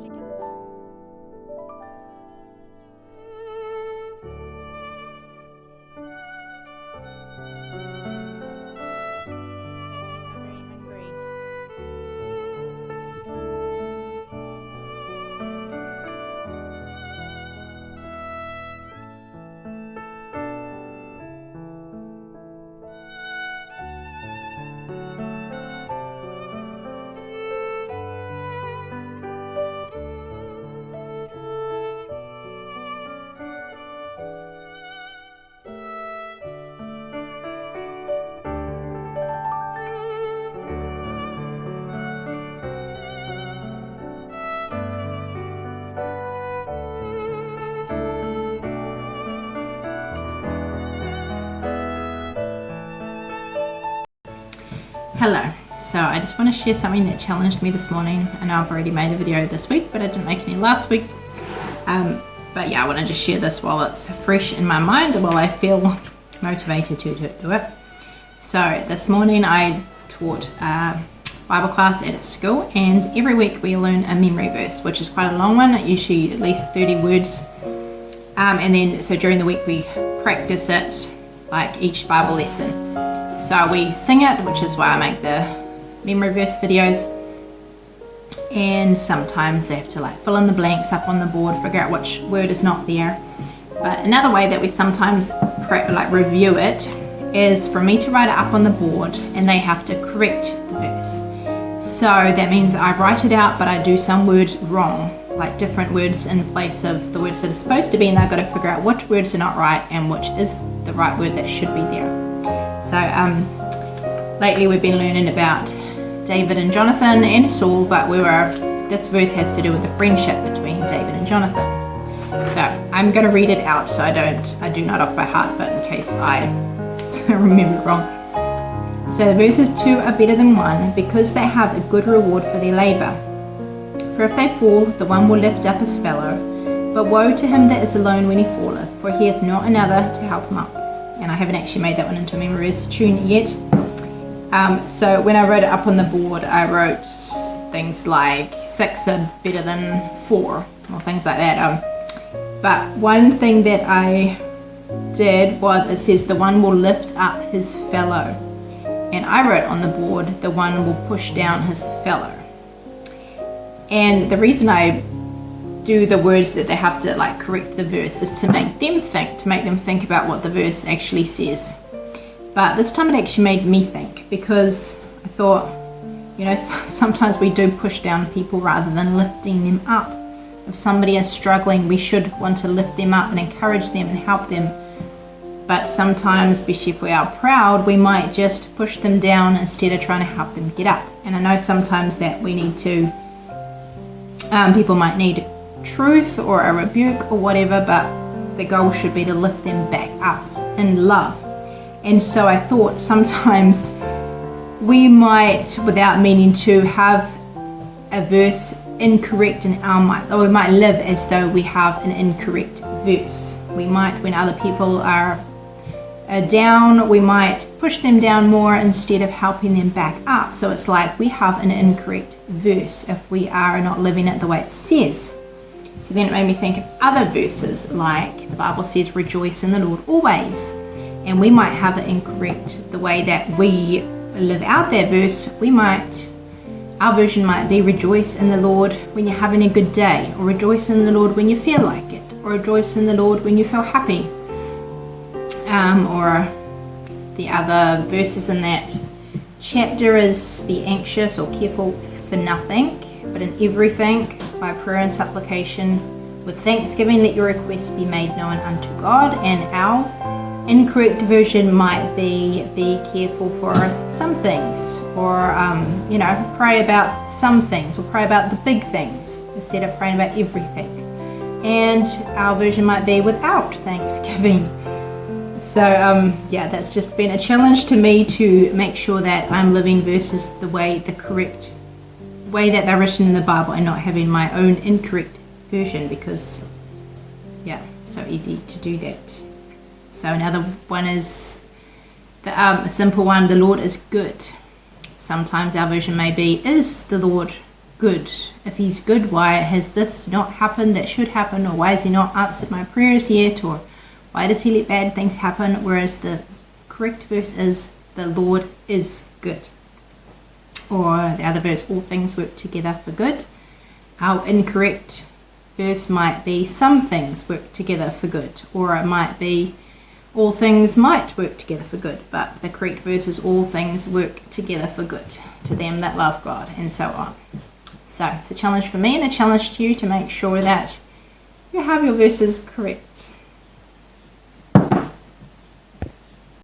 Jenkins. Very hungry. Hello, so I just want to share something that challenged me this morning. I know I've already made a video this week, but I didn't make any last week. But yeah, I want to just share this while it's fresh in my mind and while I feel motivated to do it. So this morning I taught Bible class at school, and every week we learn a memory verse, which is quite a long one, usually at least 30 words. And then so during the week we practice it like each Bible lesson. So we sing it, which is why I make the memory verse videos, and sometimes they have to like fill in the blanks up on the board, figure out which word is not there. But another way that we sometimes review it is for me to write it up on the board and they have to correct the verse. So that means I write it out, but I do some words wrong, like different words in place of the words that are supposed to be, and I've got to figure out which words are not right and which is the right word that should be there. So lately we've been learning about David and Jonathan and Saul, but this verse has to do with the friendship between David and Jonathan. So I'm going to read it out, so I do not off by heart, but in case I remember it wrong. So the verses 2 are better than 1 because they have a good reward for their labor. For if they fall, the one will lift up his fellow, but woe to him that is alone when he falleth, for he hath not another to help him up. And I haven't actually made that one into a memory verse tune yet. So when I wrote it up on the board, I wrote things like 6 are better than 4, or things like that. But one thing that I did was, it says the one will lift up his fellow. And I wrote on the board, the one will push down his fellow. And the reason I do the words that they have to correct the verse is to make them think about what the verse actually says. But this time it actually made me think, because I thought, sometimes we do push down people rather than lifting them up. If somebody is struggling, we should want to lift them up and encourage them and help them. But sometimes, especially if we are proud, we might just push them down instead of trying to help them get up. And I know sometimes that we need to, people might need truth or a rebuke or whatever, but the goal should be to lift them back up in love. And so I thought sometimes we might, without meaning to, have a verse incorrect in our mind, or we might live as though we have an incorrect verse. We might, when other people are down, we might push them down more instead of helping them back up. So it's like we have an incorrect verse if we are not living it the way it says. So then it made me think of other verses, like the Bible says, rejoice in the Lord always. And we might have it incorrect. The way that we live out that verse, our version might be rejoice in the Lord when you're having a good day, or rejoice in the Lord when you feel like it, or rejoice in the Lord when you feel happy. Or the other verses in that chapter is be anxious or careful for nothing, but in everything, by prayer and supplication, with thanksgiving, let your requests be made known unto God. And our incorrect version might be careful for some things, or pray about some things, or pray about the big things instead of praying about everything. And our version might be without thanksgiving. So that's just been a challenge to me, to make sure that I'm living verses the correct way that they're written in the Bible, and not having my own incorrect version, because so easy to do that. So another one is a simple one, the Lord is good. Sometimes our version may be, is the Lord good? If he's good, why has this not happened that should happen? Or why has he not answered my prayers yet? Or why does he let bad things happen? Whereas the correct verse is, the Lord is good. Or the other verse, all things work together for good. Our incorrect verse might be, some things work together for good. Or it might be, all things might work together for good. But the correct verse is, all things work together for good to them that love God, and so on. So it's a challenge for me and a challenge to you to make sure that you have your verses correct.